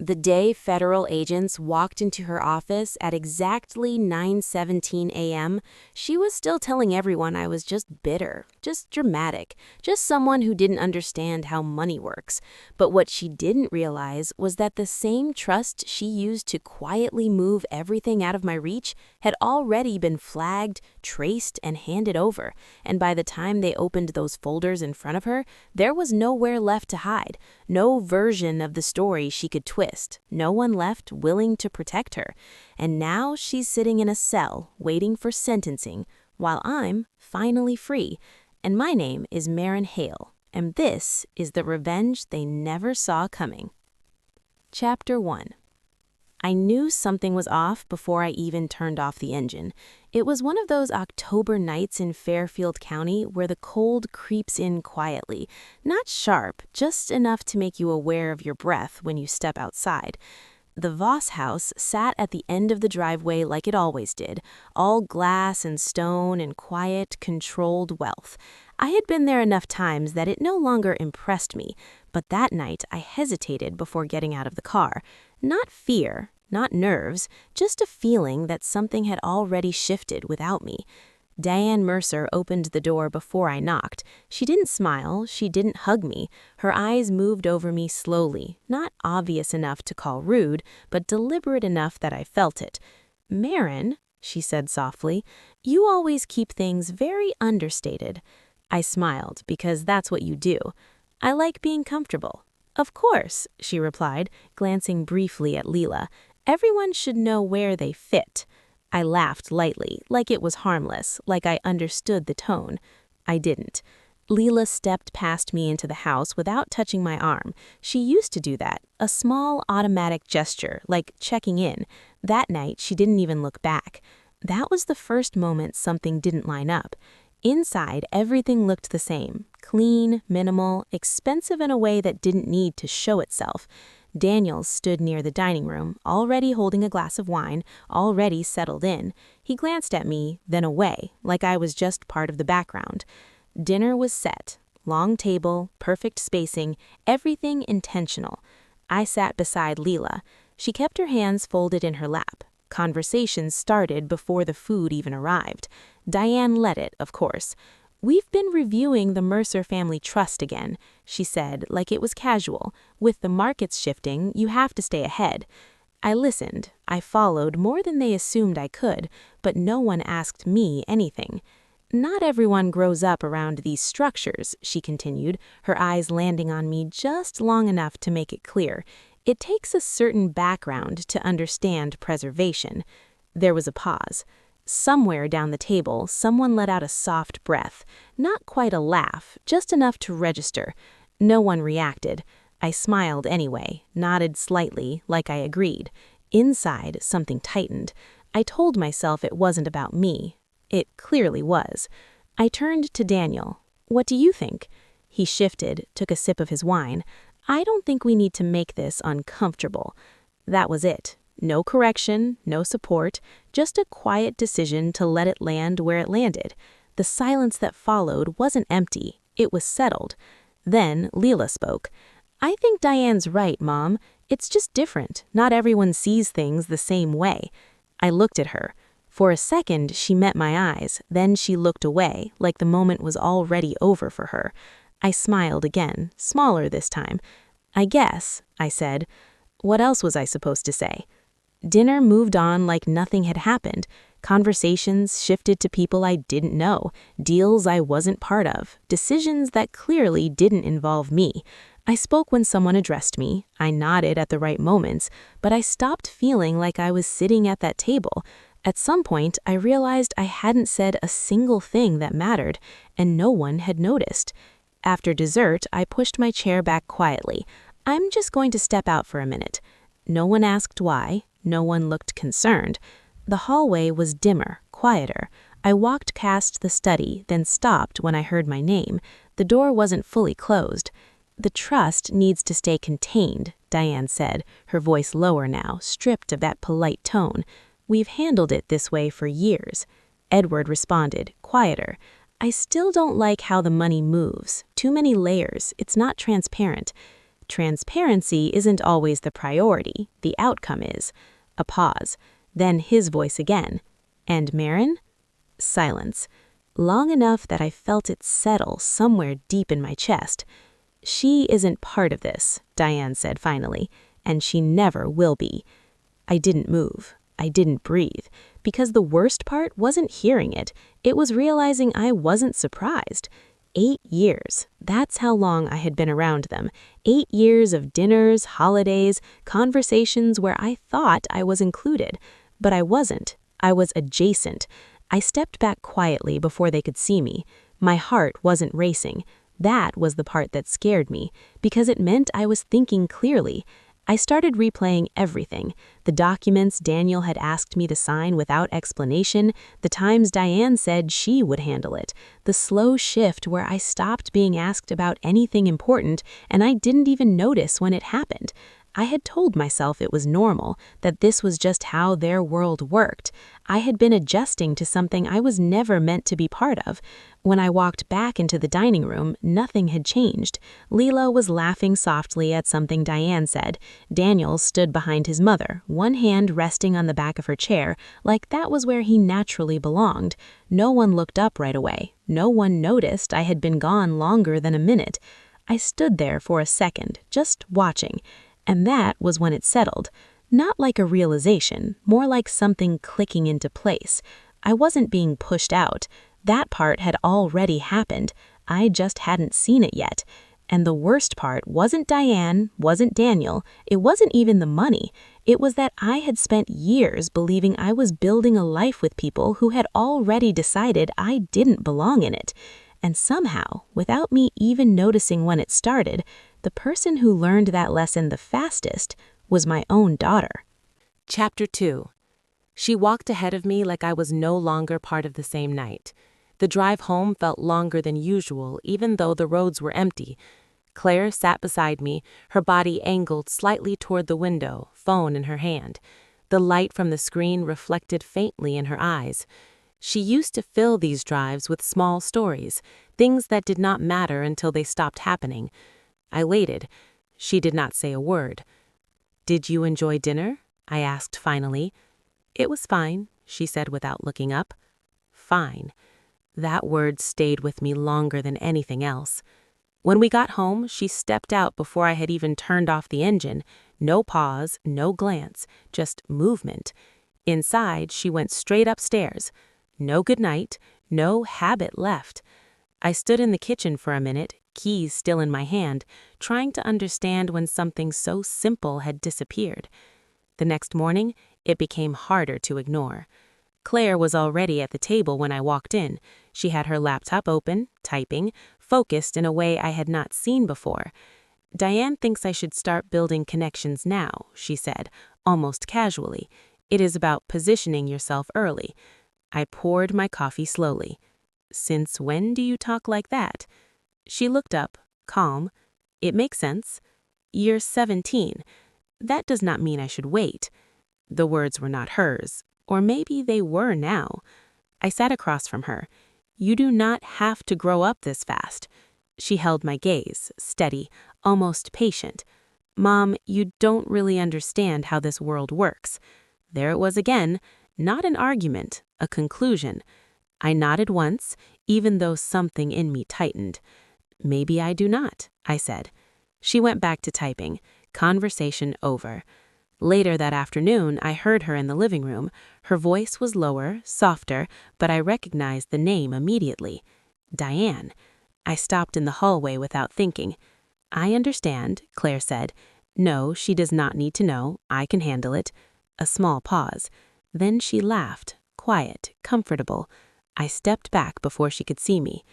The day federal agents walked into her office at exactly 9:17 a.m., she was still telling everyone I was just bitter, just dramatic, just someone who didn't understand how money works. But what she didn't realize was that the same trust she used to quietly move everything out of my reach had already been flagged, traced, and handed over. And by the time they opened those folders in front of her, there was nowhere left to hide, no version of the story she could twist. No one left willing to protect her. And now she's sitting in a cell waiting for sentencing while I'm finally free. And my name is Marin Hale, and this is the revenge they never saw coming. Chapter 1. I knew something was off before I even turned off the engine. It was one of those October nights in Fairfield County where the cold creeps in quietly, not sharp, just enough to make you aware of your breath when you step outside. The Voss house sat at the end of the driveway like it always did, all glass and stone and quiet, controlled wealth. I had been there enough times that it no longer impressed me, but that night I hesitated before getting out of the car. Not fear, not nerves, just a feeling that something had already shifted without me. Diane Mercer opened the door before I knocked. She didn't smile, she didn't hug me. Her eyes moved over me slowly, not obvious enough to call rude, but deliberate enough that I felt it. "Marin," she said softly, "you always keep things very understated." I smiled, because that's what you do. I like being comfortable. "Of course," she replied, glancing briefly at Leela. "Everyone should know where they fit." I laughed lightly, like it was harmless, like I understood the tone. I didn't. Leela stepped past me into the house without touching my arm. She used to do that, a small automatic gesture, like checking in. That night, she didn't even look back. That was the first moment something didn't line up. Inside, everything looked the same, clean, minimal, expensive in a way that didn't need to show itself. Daniel stood near the dining room, already holding a glass of wine, already settled in. He glanced at me, then away, like I was just part of the background. Dinner was set. Long table, perfect spacing, everything intentional. I sat beside Leela. She kept her hands folded in her lap. Conversations started before the food even arrived. Diane led it, of course. "We've been reviewing the Mercer family trust again," she said, like it was casual. "With the markets shifting, you have to stay ahead." I listened. I followed more than they assumed I could, but no one asked me anything. "Not everyone grows up around these structures," she continued, her eyes landing on me just long enough to make it clear. "It takes a certain background to understand preservation." There was a pause. Somewhere down the table, someone let out a soft breath. Not quite a laugh, just enough to register. No one reacted. I smiled anyway, nodded slightly, like I agreed. Inside, something tightened. I told myself it wasn't about me. It clearly was. I turned to Daniel. "What do you think?" He shifted, took a sip of his wine. "I don't think we need to make this uncomfortable." That was it. No correction, no support, just a quiet decision to let it land where it landed. The silence that followed wasn't empty, it was settled. Then Leela spoke. "I think Diane's right, Mom. It's just different. Not everyone sees things the same way." I looked at her. For a second, she met my eyes, then she looked away, like the moment was already over for her. I smiled again, smaller this time. "I guess," I said. What else was I supposed to say? Dinner moved on like nothing had happened. Conversations shifted to people I didn't know, deals I wasn't part of, decisions that clearly didn't involve me. I spoke when someone addressed me, I nodded at the right moments, but I stopped feeling like I was sitting at that table. At some point, I realized I hadn't said a single thing that mattered, and no one had noticed. After dessert, I pushed my chair back quietly. "I'm just going to step out for a minute." No one asked why. No one looked concerned. The hallway was dimmer, quieter. I walked past the study, then stopped when I heard my name. The door wasn't fully closed. "The trust needs to stay contained," Diane said, her voice lower now, stripped of that polite tone. "We've handled it this way for years." Edward responded, quieter. "I still don't like how the money moves. Too many layers. It's not transparent." transparency isn't always the priority, the outcome is. A pause. Then his voice again. And Marin? Silence. Long enough that I felt it settle somewhere deep in my chest. She isn't part of this, Diane said finally, and she never will be. I didn't move. I didn't breathe, because the worst part wasn't hearing it. It was realizing I wasn't surprised. 8 years. That's how long I had been around them. 8 years of dinners, holidays, conversations where I thought I was included. But I wasn't. I was adjacent. I stepped back quietly before they could see me. My heart wasn't racing. That was the part that scared me, because it meant I was thinking clearly. I started replaying everything. The documents Daniel had asked me to sign without explanation, the times Diane said she would handle it, the slow shift where I stopped being asked about anything important and I didn't even notice when it happened. I had told myself it was normal, that this was just how their world worked. I had been adjusting to something I was never meant to be part of. When I walked back into the dining room, nothing had changed. Leela was laughing softly at something Diane said. Daniel stood behind his mother, one hand resting on the back of her chair, like that was where he naturally belonged. No one looked up right away. No one noticed I had been gone longer than a minute. I stood there for a second, just watching. And that was when it settled. Not like a realization, more like something clicking into place. I wasn't being pushed out. That part had already happened. I just hadn't seen it yet. And the worst part wasn't Diane, wasn't Daniel, it wasn't even the money. It was that I had spent years believing I was building a life with people who had already decided I didn't belong in it. And somehow, without me even noticing when it started, the person who learned that lesson the fastest was my own daughter. Chapter 2. She walked ahead of me like I was no longer part of the same night. The drive home felt longer than usual, even though the roads were empty. Claire sat beside me, her body angled slightly toward the window, phone in her hand. The light from the screen reflected faintly in her eyes. She used to fill these drives with small stories, things that did not matter until they stopped happening. I waited. She did not say a word. "Did you enjoy dinner?" I asked finally. "It was fine," she said without looking up. Fine. That word stayed with me longer than anything else. When we got home, she stepped out before I had even turned off the engine. No pause, no glance, just movement. Inside, she went straight upstairs. No goodnight, no habit left. I stood in the kitchen for a minute, keys still in my hand, trying to understand when something so simple had disappeared. The next morning, it became harder to ignore. Claire was already at the table when I walked in. She had her laptop open, typing, focused in a way I had not seen before. "Diane thinks I should start building connections now," she said, almost casually. "It is about positioning yourself early." I poured my coffee slowly. "Since when do you talk like that?" She looked up, calm. "It makes sense. You're 17. That does not mean I should wait." The words were not hers, or maybe they were now. I sat across from her. "You do not have to grow up this fast." She held my gaze, steady, almost patient. "Mom, you don't really understand how this world works." There it was again, not an argument, a conclusion. I nodded once, even though something in me tightened. "Maybe I do not," I said. She went back to typing. Conversation over. Later that afternoon, I heard her in the living room. Her voice was lower, softer, but I recognized the name immediately. Diane. I stopped in the hallway without thinking. "I understand," Claire said. "No, she does not need to know. I can handle it." A small pause. Then she laughed, quiet, comfortable. I stepped back before she could see me.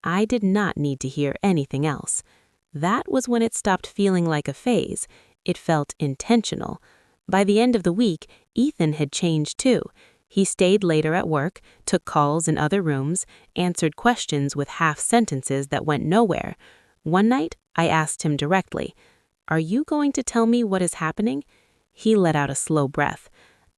I did not need to hear anything else. That was when it stopped feeling like a phase. It felt intentional. By the end of the week, Ethan had changed too. He stayed later at work, took calls in other rooms, answered questions with half sentences that went nowhere. One night, I asked him directly, "Are you going to tell me what is happening?" He let out a slow breath.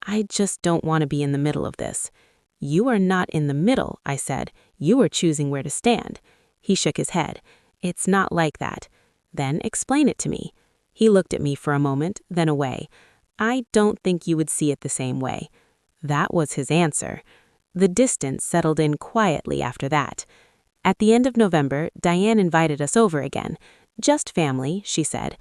"I just don't want to be in the middle of this." "You are not in the middle," I said. "You are choosing where to stand." He shook his head. "It's not like that." "Then explain it to me." He looked at me for a moment, then away. "I don't think you would see it the same way." That was his answer. The distance settled in quietly after that. At the end of November, Diane invited us over again. "Just family," she said.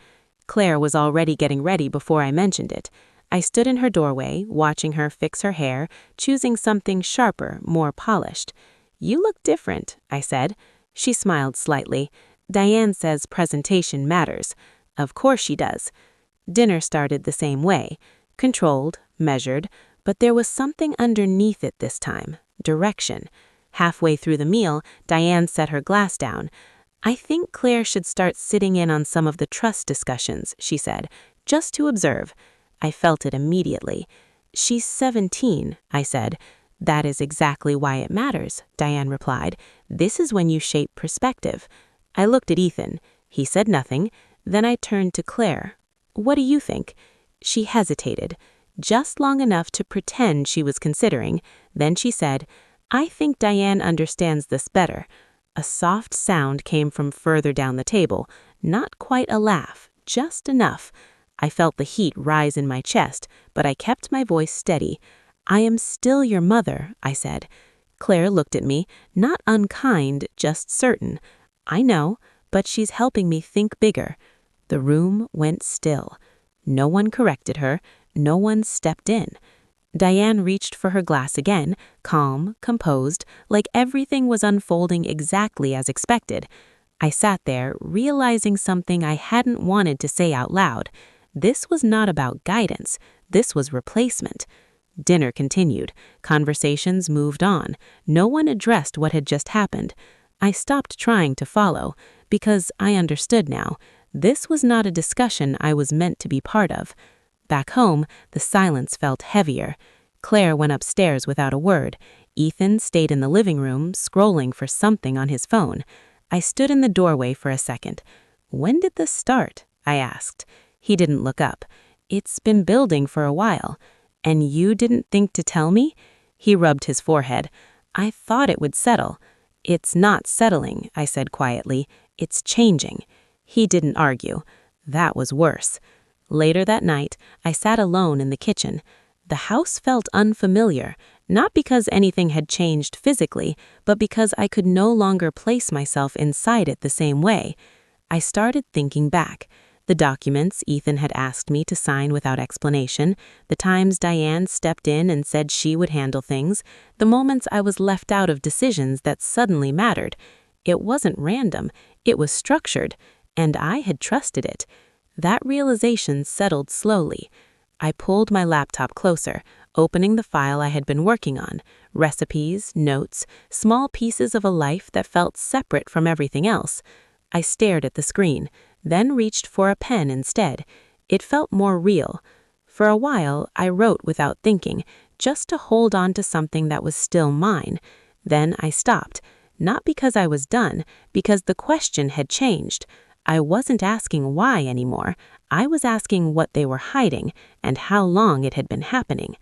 Claire was already getting ready before I mentioned it. I stood in her doorway, watching her fix her hair, choosing something sharper, more polished. "You look different," I said. She smiled slightly. "Diane says presentation matters." Of course she does. Dinner started the same way. Controlled, measured, but there was something underneath it this time. Direction. Halfway through the meal, Diane set her glass down. "I think Claire should start sitting in on some of the trust discussions," she said, "just to observe." I felt it immediately. "She's 17, I said. "That is exactly why it matters," Diane replied. "This is when you shape perspective." I looked at Ethan. He said nothing. Then I turned to Claire. "What do you think?" She hesitated, just long enough to pretend she was considering. Then she said, "I think Diane understands this better." A soft sound came from further down the table. Not quite a laugh, just enough. I felt the heat rise in my chest, but I kept my voice steady. "I am still your mother," I said. Claire looked at me, not unkind, just certain. "I know, but she's helping me think bigger." The room went still. No one corrected her. No one stepped in. Diane reached for her glass again, calm, composed, like everything was unfolding exactly as expected. I sat there, realizing something I hadn't wanted to say out loud. This was not about guidance. This was replacement. Dinner continued. Conversations moved on. No one addressed what had just happened. I stopped trying to follow, because I understood now. This was not a discussion I was meant to be part of. Back home, the silence felt heavier. Claire went upstairs without a word. Ethan stayed in the living room, scrolling for something on his phone. I stood in the doorway for a second. "When did this start?" I asked. He didn't look up. "It's been building for a while." "And you didn't think to tell me?" He rubbed his forehead. "I thought it would settle." "It's not settling," I said quietly. "It's changing." He didn't argue. That was worse. Later that night, I sat alone in the kitchen. The house felt unfamiliar, not because anything had changed physically, but because I could no longer place myself inside it the same way. I started thinking back. The documents Ethan had asked me to sign without explanation, the times Diane stepped in and said she would handle things, the moments I was left out of decisions that suddenly mattered. It wasn't random, it was structured, and I had trusted it. That realization settled slowly. I pulled my laptop closer, opening the file I had been working on. Recipes, notes, small pieces of a life that felt separate from everything else. I stared at the screen, then reached for a pen instead. It felt more real. For a while, I wrote without thinking, just to hold on to something that was still mine. Then I stopped, not because I was done, because the question had changed. I wasn't asking why anymore. I was asking what they were hiding and how long it had been happening.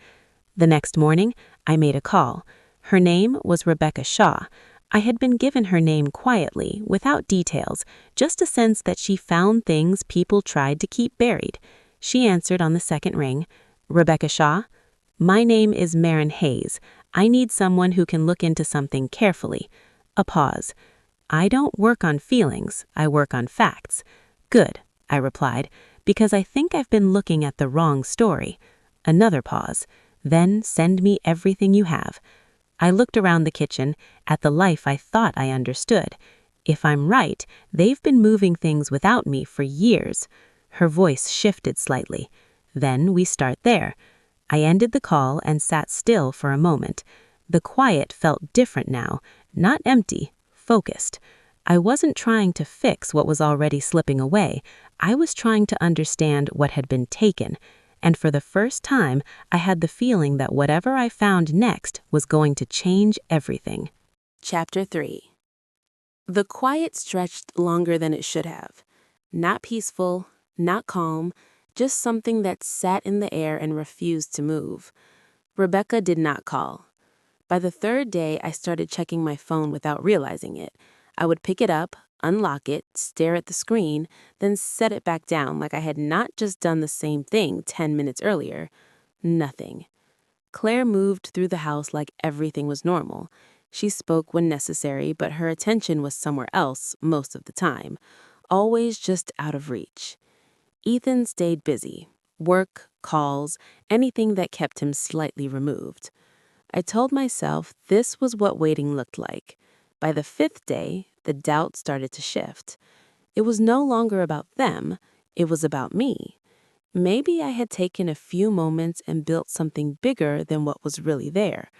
The next morning, I made a call. Her name was Rebecca Shaw. I had been given her name quietly, without details, just a sense that she found things people tried to keep buried. She answered on the second ring. "Rebecca Shaw? My name is Marin Hayes. I need someone who can look into something carefully." A pause. "I don't work on feelings, I work on facts." "Good," I replied, "because I think I've been looking at the wrong story." Another pause. "Then send me everything you have." I looked around the kitchen, at the life I thought I understood. If I'm right, they've been moving things without me for years. Her voice shifted slightly. "Then we start there." I ended the call and sat still for a moment. The quiet felt different now, not empty, focused. I wasn't trying to fix what was already slipping away. I was trying to understand what had been taken. And for the first time, I had the feeling that whatever I found next was going to change everything. Chapter 3. The quiet stretched longer than it should have. Not peaceful, not calm, just something that sat in the air and refused to move. Rebecca did not call. By the third day, I started checking my phone without realizing it. I would pick it up, unlock it, stare at the screen, then set it back down like I had not just done the same thing 10 minutes earlier. Nothing. Claire moved through the house like everything was normal. She spoke when necessary, but her attention was somewhere else most of the time, always just out of reach. Ethan stayed busy. Work, calls, anything that kept him slightly removed. I told myself this was what waiting looked like. By the 5th day, the doubt started to shift. It was no longer about them, it was about me. Maybe I had taken a few moments and built something bigger than what was really there.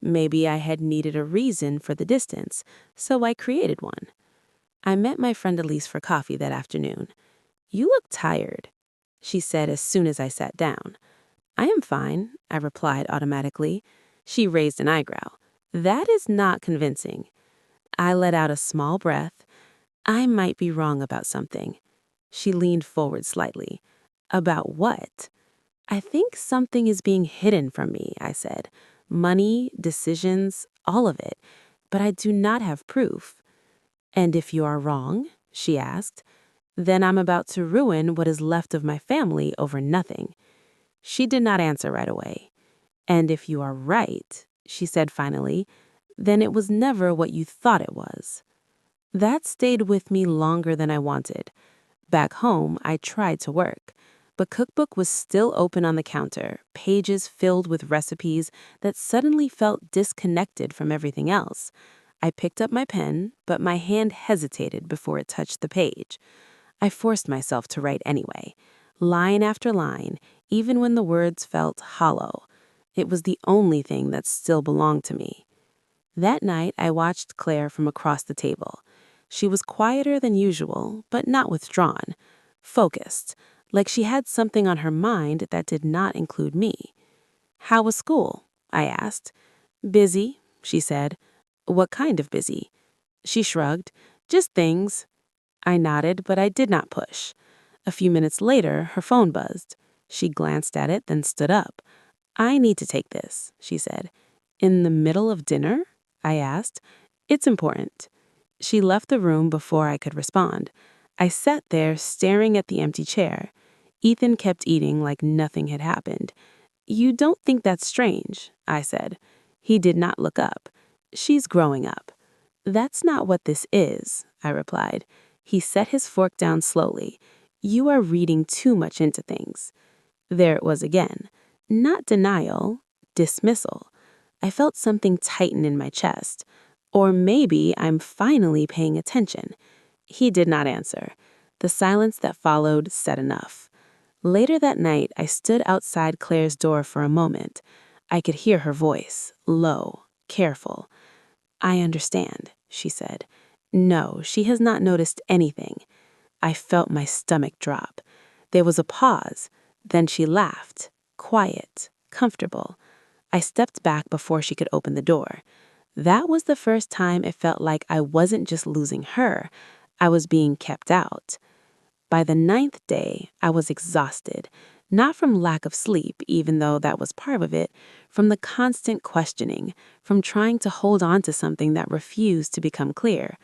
Maybe I had needed a reason for the distance, so I created one. I met my friend Elise for coffee that afternoon. "You look tired," she said as soon as I sat down. "I am fine," I replied automatically. She raised an eyebrow. "That is not convincing." I let out a small breath. "I might be wrong about something." She leaned forward slightly. "About what?" "I think something is being hidden from me," I said. "Money, decisions, all of it. But I do not have proof." "And if you are wrong?" she asked. "Then I'm about to ruin what is left of my family over nothing." She did not answer right away. "And if you are right," she said finally, "then it was never what you thought it was." That stayed with me longer than I wanted. Back home, I tried to work. But cookbook was still open on the counter, pages filled with recipes that suddenly felt disconnected from everything else. I picked up my pen, but my hand hesitated before it touched the page. I forced myself to write anyway, line after line, even when the words felt hollow. It was the only thing that still belonged to me. That night, I watched Claire from across the table. She was quieter than usual, but not withdrawn. Focused, like she had something on her mind that did not include me. "How was school?" I asked. "Busy," she said. "What kind of busy?" She shrugged. "Just things." I nodded, but I did not push. A few minutes later, her phone buzzed. She glanced at it, then stood up. "I need to take this," she said. "In the middle of dinner?" I asked. "It's important." She left the room before I could respond. I sat there staring at the empty chair. Ethan kept eating like nothing had happened. "You don't think that's strange?" I said. He did not look up. "She's growing up." "That's not what this is," I replied. He set his fork down slowly. "You are reading too much into things." There it was again. Not denial, dismissal. I felt something tighten in my chest. Or maybe I'm finally paying attention. He did not answer. The silence that followed said enough. Later that night, I stood outside Claire's door for a moment. I could hear her voice, low, careful. "I understand," she said. No, she has not noticed anything. I felt my stomach drop. There was a pause. Then she laughed, quiet, comfortable. I stepped back before she could open the door. That was the first time it felt like I wasn't just losing her, I was being kept out. By the 9th day, I was exhausted, not from lack of sleep, even though that was part of it, from the constant questioning, from trying to hold on to something that refused to become clear.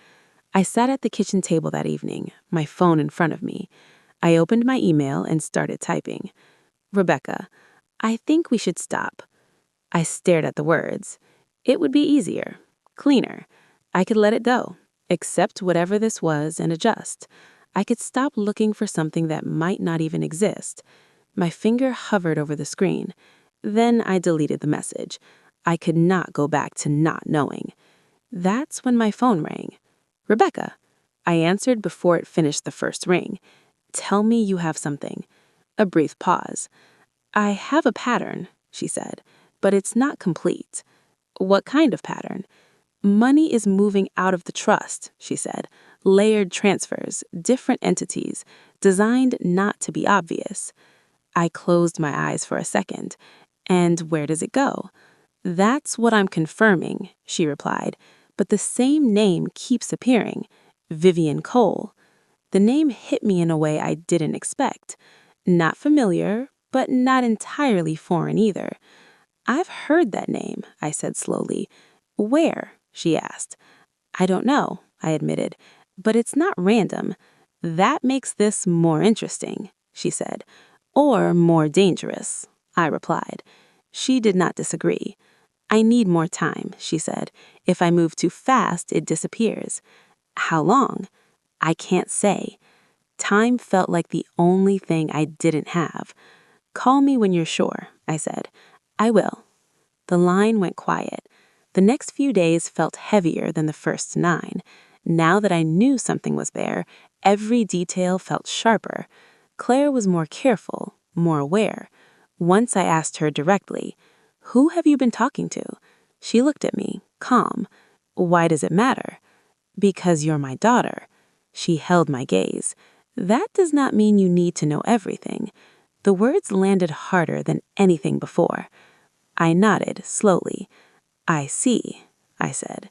I sat at the kitchen table that evening, my phone in front of me. I opened my email and started typing. "Rebecca, I think we should stop." I stared at the words. It would be easier, cleaner. I could let it go, accept whatever this was and adjust. I could stop looking for something that might not even exist. My finger hovered over the screen. Then I deleted the message. I could not go back to not knowing. That's when my phone rang. "Rebecca." I answered before it finished the first ring. "Tell me you have something." A brief pause. "I have a pattern," she said, "but it's not complete." "What kind of pattern?" "Money is moving out of the trust," she said. "Layered transfers, different entities, designed not to be obvious." I closed my eyes for a second. "And where does it go?" "That's what I'm confirming," she replied. "But the same name keeps appearing. Vivian Cole." The name hit me in a way I didn't expect. Not familiar, but not entirely foreign either. "I've heard that name," I said slowly. "Where?" she asked. "I don't know," I admitted. But it's not random. That makes this more interesting, she said. Or more dangerous, I replied. She did not disagree. I need more time, she said. If I move too fast, it disappears. How long? I can't say. Time felt like the only thing I didn't have. Call me when you're sure, I said. I will. The line went quiet. The next few days felt heavier than the first 9. Now that I knew something was there, every detail felt sharper. Claire was more careful, more aware. Once I asked her directly, "Who have you been talking to?" She looked at me, calm. "Why does it matter?" "Because you're my daughter." She held my gaze. "That does not mean you need to know everything." The words landed harder than anything before. I nodded slowly. "I see," I said.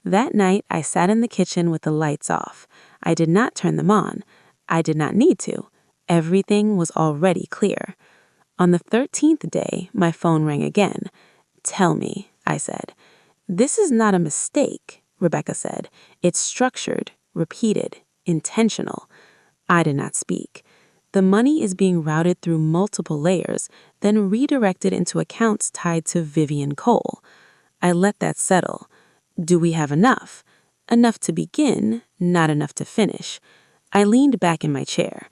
That night, I sat in the kitchen with the lights off. I did not turn them on. I did not need to. Everything was already clear. On the 13th day, my phone rang again. "Tell me," I said. "This is not a mistake," Rebecca said. "It's structured, repeated, intentional." I did not speak. The money is being routed through multiple layers, then redirected into accounts tied to Vivian Cole. I let that settle. Do we have enough? Enough to begin, not enough to finish. I leaned back in my chair.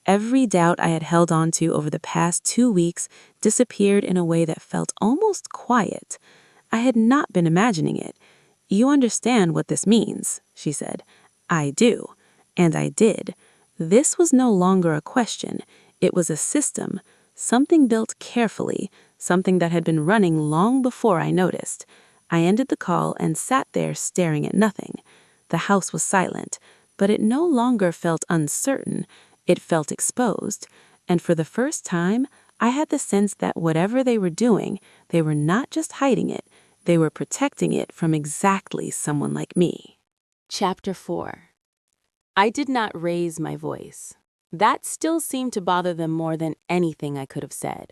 Every doubt I had held on to over the past 2 weeks disappeared in a way that felt almost quiet. I had not been imagining it. "You understand what this means," she said. "I do." And I did. This was no longer a question. It was a system, something built carefully, something that had been running long before I noticed. I ended the call and sat there staring at nothing. The house was silent, but it no longer felt uncertain. It felt exposed. And for the first time, I had the sense that whatever they were doing, they were not just hiding it, they were protecting it from exactly someone like me. Chapter 4. I did not raise my voice. That still seemed to bother them more than anything I could have said.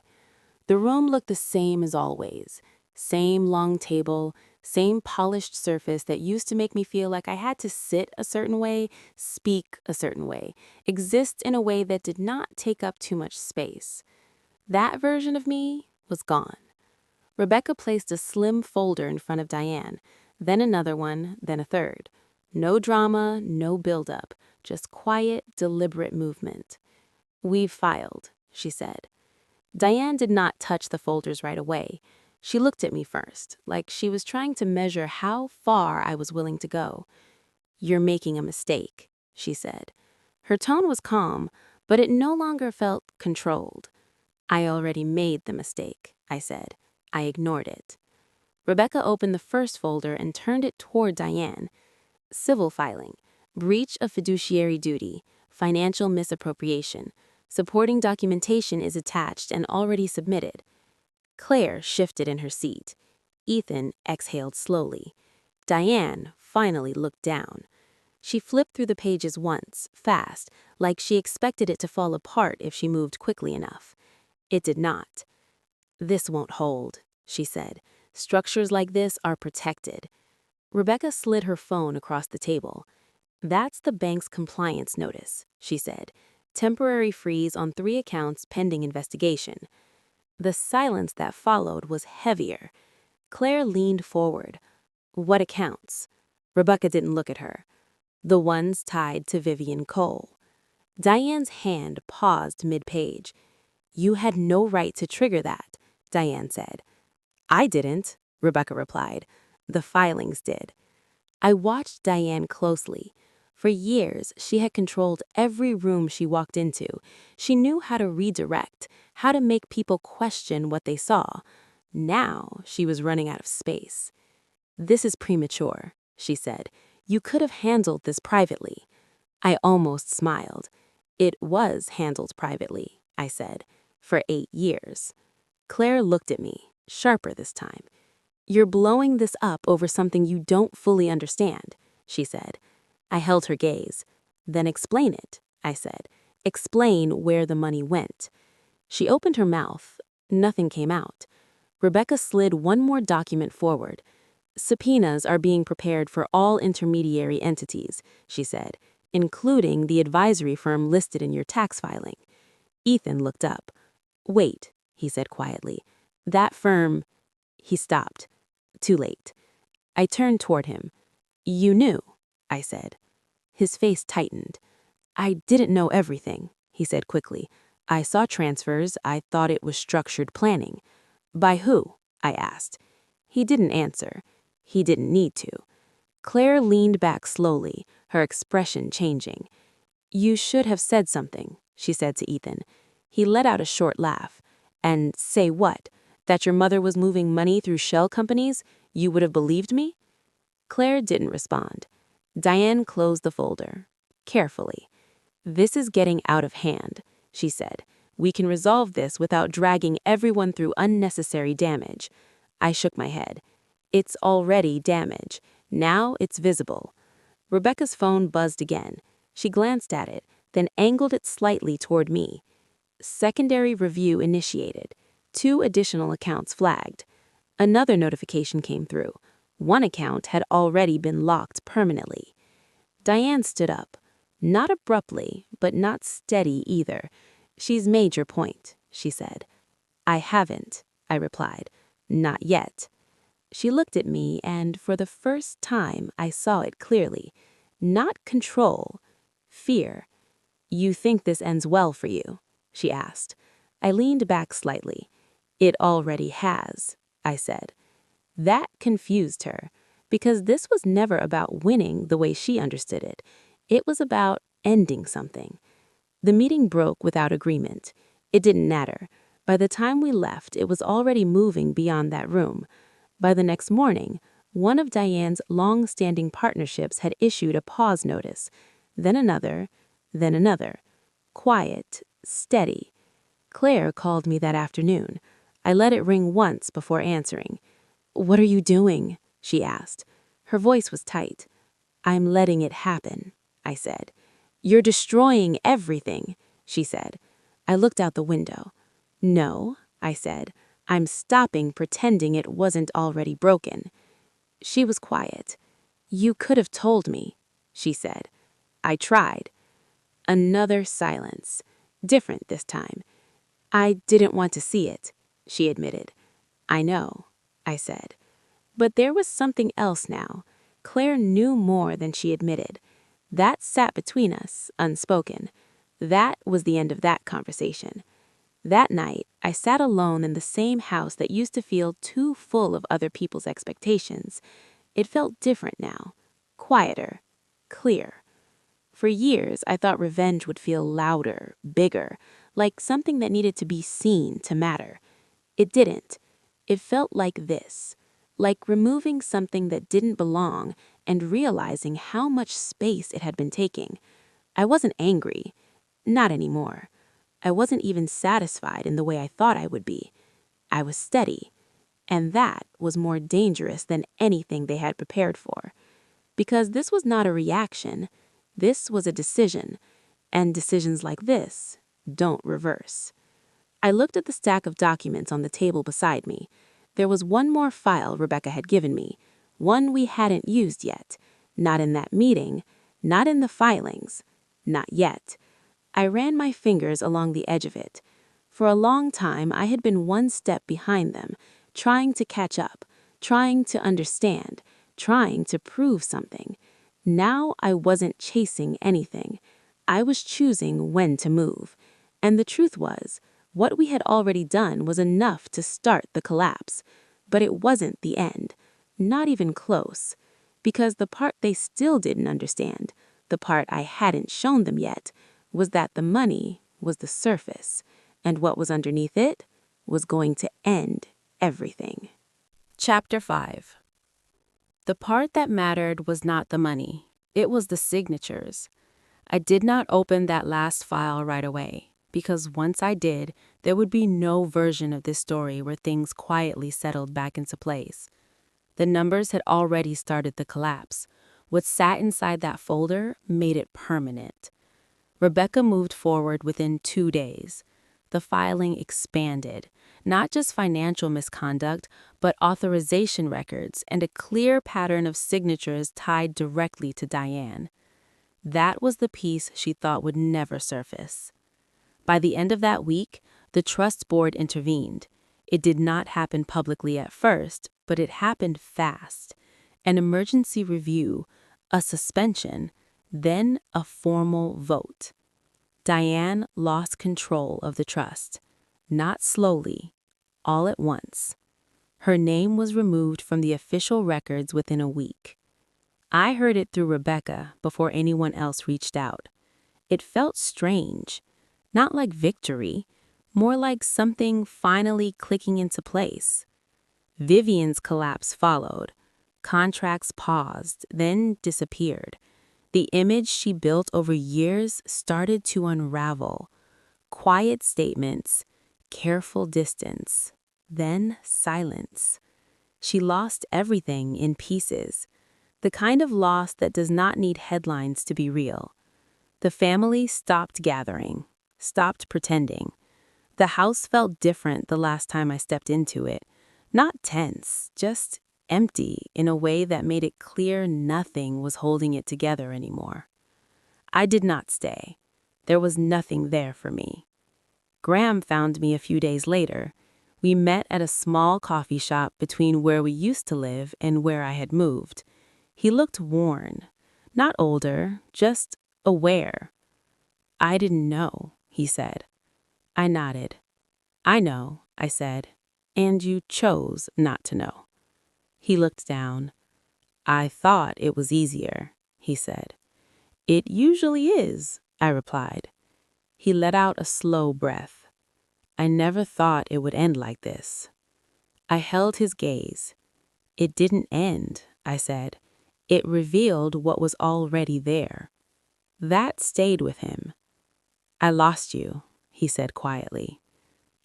The room looked the same as always. Same long table, same polished surface that used to make me feel like I had to sit a certain way, speak a certain way, exist in a way that did not take up too much space. That version of me was gone. Rebecca placed a slim folder in front of Diane, then another one, then a third. No drama, no buildup, just quiet, deliberate movement. "We've filed," she said. Diane did not touch the folders right away. She looked at me first, like she was trying to measure how far I was willing to go. "You're making a mistake," she said. Her tone was calm, but it no longer felt controlled. "I already made the mistake," I said. I ignored it. Rebecca opened the first folder and turned it toward Diane. "Civil filing, breach of fiduciary duty, financial misappropriation. Supporting documentation is attached and already submitted." Claire shifted in her seat. Ethan exhaled slowly. Diane finally looked down. She flipped through the pages once, fast, like she expected it to fall apart if she moved quickly enough. It did not. "This won't hold," she said. "Structures like this are protected." Rebecca slid her phone across the table. "That's the bank's compliance notice," she said. "Temporary freeze on 3 accounts pending investigation." The silence that followed was heavier. Claire leaned forward. "What accounts?" Rebecca didn't look at her. "The ones tied to Vivian Cole." Diane's hand paused mid-page. "You had no right to trigger that," Diane said. "I didn't," Rebecca replied. "The filings did." I watched Diane closely. For years, she had controlled every room she walked into. She knew how to redirect, how to make people question what they saw. Now, she was running out of space. "This is premature," she said. "You could have handled this privately." I almost smiled. "It was handled privately," I said, "for 8 years. Claire looked at me, sharper this time. "You're blowing this up over something you don't fully understand," she said. I held her gaze. "Then explain it," I said. "Explain where the money went." She opened her mouth. Nothing came out. Rebecca slid one more document forward. Subpoenas are being prepared for all intermediary entities, she said, including the advisory firm listed in your tax filing. Ethan looked up. Wait, he said quietly. That firm. He stopped. Too late. I turned toward him. You knew, I said. His face tightened. I didn't know everything, he said quickly. I saw transfers. I thought it was structured planning. By who? I asked. He didn't answer. He didn't need to. Claire leaned back slowly, her expression changing. You should have said something, she said to Ethan. He let out a short laugh. And say what? That your mother was moving money through shell companies? You would have believed me? Claire didn't respond. Diane closed the folder. Carefully. This is getting out of hand, she said. We can resolve this without dragging everyone through unnecessary damage. I shook my head. It's already damage. Now it's visible. Rebecca's phone buzzed again. She glanced at it, then angled it slightly toward me. Secondary review initiated. 2 additional accounts flagged. Another notification came through. 1 account had already been locked permanently. Diane stood up. Not abruptly, but not steady either. She's made your point, she said. I haven't, I replied. Not yet. She looked at me, and for the first time I saw it clearly. Not control. Fear. You think this ends well for you? She asked. I leaned back slightly. It already has, I said. That confused her, because this was never about winning the way she understood it. It was about ending something. The meeting broke without agreement. It didn't matter. By the time we left, it was already moving beyond that room. By the next morning, one of Diane's long-standing partnerships had issued a pause notice. Then another, then another. Quiet, steady. Claire called me that afternoon. I let it ring once before answering. What are you doing? She asked. Her voice was tight. I'm letting it happen, I said. You're destroying everything, she said. I looked out the window. No, I said. I'm stopping pretending it wasn't already broken. She was quiet. You could have told me, she said. I tried. Another silence. Different this time. I didn't want to see it, she admitted. I know, I said. But there was something else now. Claire knew more than she admitted. That sat between us, unspoken. That was the end of that conversation. That night, I sat alone in the same house that used to feel too full of other people's expectations. It felt different now. Quieter. Clear. For years, I thought revenge would feel louder, bigger, like something that needed to be seen to matter. It didn't. It felt like this. Like removing something that didn't belong and realizing how much space it had been taking. I wasn't angry. Not anymore. I wasn't even satisfied in the way I thought I would be. I was steady. And that was more dangerous than anything they had prepared for. Because this was not a reaction. This was a decision. And decisions like this don't reverse. I looked at the stack of documents on the table beside me. There was one more file Rebecca had given me, one we hadn't used yet. Not in that meeting, not in the filings, not yet. I ran my fingers along the edge of it. For a long time, I had been one step behind them, trying to catch up, trying to understand, trying to prove something. Now I wasn't chasing anything. I was choosing when to move. And the truth was, what we had already done was enough to start the collapse. But it wasn't the end. Not even close. Because the part they still didn't understand, the part I hadn't shown them yet, was that the money was the surface, and what was underneath it was going to end everything. Chapter 5. The part that mattered was not the money. It was the signatures. I did not open that last file right away, because once I did, there would be no version of this story where things quietly settled back into place. The numbers had already started the collapse. What sat inside that folder made it permanent. Rebecca moved forward within 2 days. The filing expanded. not just financial misconduct, but authorization records and a clear pattern of signatures tied directly to Diane. That was the piece she thought would never surface. By the end of that week, the trust board intervened. It did not happen publicly at first, but it happened fast. An emergency review, a suspension, then a formal vote. Diane lost control of the trust, not slowly, all at once. Her name was removed from the official records within a week. I heard it through Rebecca before anyone else reached out. It felt strange, not like victory, more like something finally clicking into place. Vivian's collapse followed. Contracts paused, then disappeared. The image she built over years started to unravel. Quiet statements, careful distance, then silence. She lost everything in pieces, the kind of loss that does not need headlines to be real. The family stopped gathering, stopped pretending. The house felt different the last time I stepped into it. Not tense, just empty in a way that made it clear nothing was holding it together anymore. I did not stay. There was nothing there for me. Graham found me a few days later. We met at a small coffee shop between where we used to live and where I had moved. He looked worn, not older, just aware. "I didn't know," he said. I nodded. "I know," I said, "and you chose not to know." He looked down. "I thought it was easier," he said. "It usually is," I replied. He let out a slow breath. "I never thought it would end like this." I held his gaze. "It didn't end," I said. "It revealed what was already there." That stayed with him. "I lost you," he said quietly.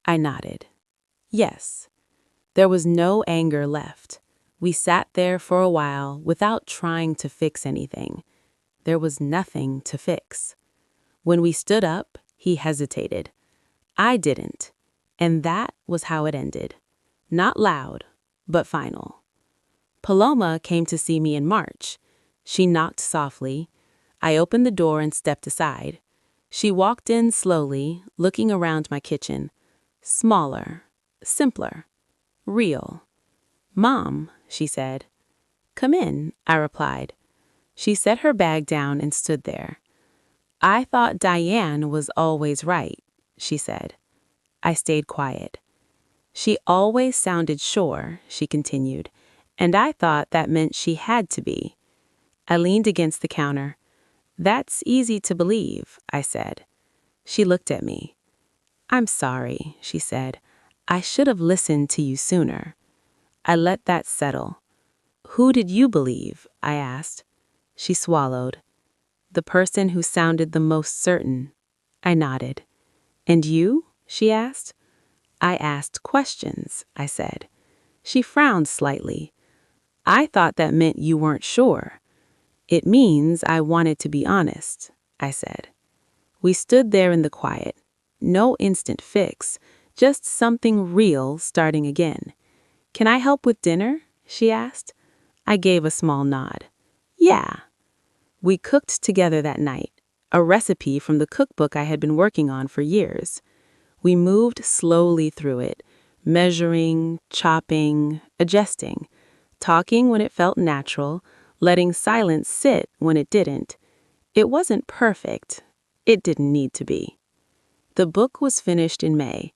I nodded. Yes. There was no anger left. We sat there for a while without trying to fix anything. There was nothing to fix. When we stood up, he hesitated. I didn't. And that was how it ended. Not loud, but final. Paloma came to see me in March. She knocked softly. I opened the door and stepped aside. She walked in slowly, looking around my kitchen. Smaller, simpler, real. "Mom," she said. "Come in," I replied. She set her bag down and stood there. "I thought Diane was always right," she said. I stayed quiet. "She always sounded sure," she continued, "and I thought that meant she had to be." I leaned against the counter. "That's easy to believe," I said. She looked at me. "I'm sorry," she said. "I should have listened to you sooner." I let that settle. "Who did you believe?" I asked. She swallowed. "The person who sounded the most certain." I nodded. "And you?" she asked. "I asked questions," I said. She frowned slightly. "I thought that meant you weren't sure." "It means I wanted to be honest," I said. We stood there in the quiet. No instant fix, just something real starting again. "Can I help with dinner?" she asked. I gave a small nod. "Yeah." We cooked together that night, a recipe from the cookbook I had been working on for years. We moved slowly through it, measuring, chopping, adjusting, talking when it felt natural, letting silence sit when it didn't. It wasn't perfect. It didn't need to be. The book was finished in May.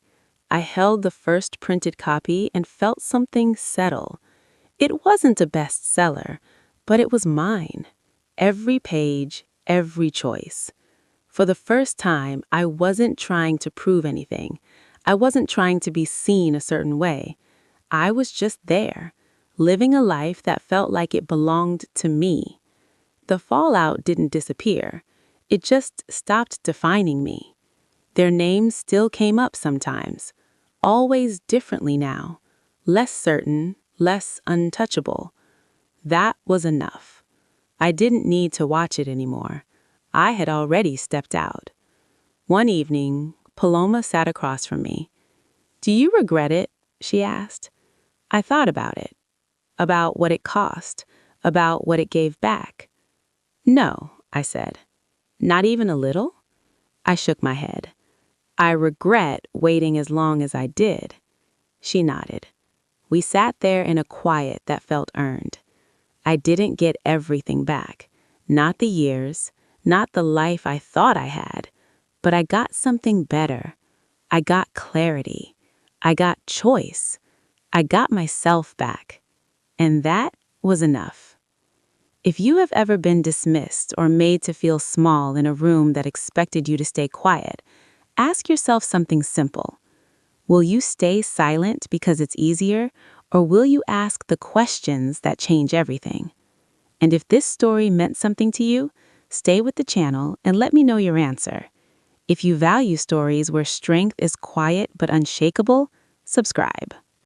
I held the first printed copy and felt something settle. It wasn't a bestseller, but it was mine. Every page, every choice. For the first time, I wasn't trying to prove anything. I wasn't trying to be seen a certain way. I was just there, living a life that felt like it belonged to me. The fallout didn't disappear. It just stopped defining me. Their names still came up sometimes, always differently now, less certain, less untouchable. That was enough. I didn't need to watch it anymore. I had already stepped out. One evening, Paloma sat across from me. "Do you regret it?" she asked. I thought about what it cost, about what it gave back. "No," I said. "Not even a little?" I shook my head. "I regret waiting as long as I did." She nodded. We sat there in a quiet that felt earned. I didn't get everything back. Not the years, not the life I thought I had, but I got something better. I got clarity. I got choice. I got myself back. And that was enough. If you have ever been dismissed or made to feel small in a room that expected you to stay quiet, ask yourself something simple. Will you stay silent because it's easier, or will you ask the questions that change everything? And if this story meant something to you, stay with the channel and let me know your answer. If you value stories where strength is quiet but unshakable, subscribe.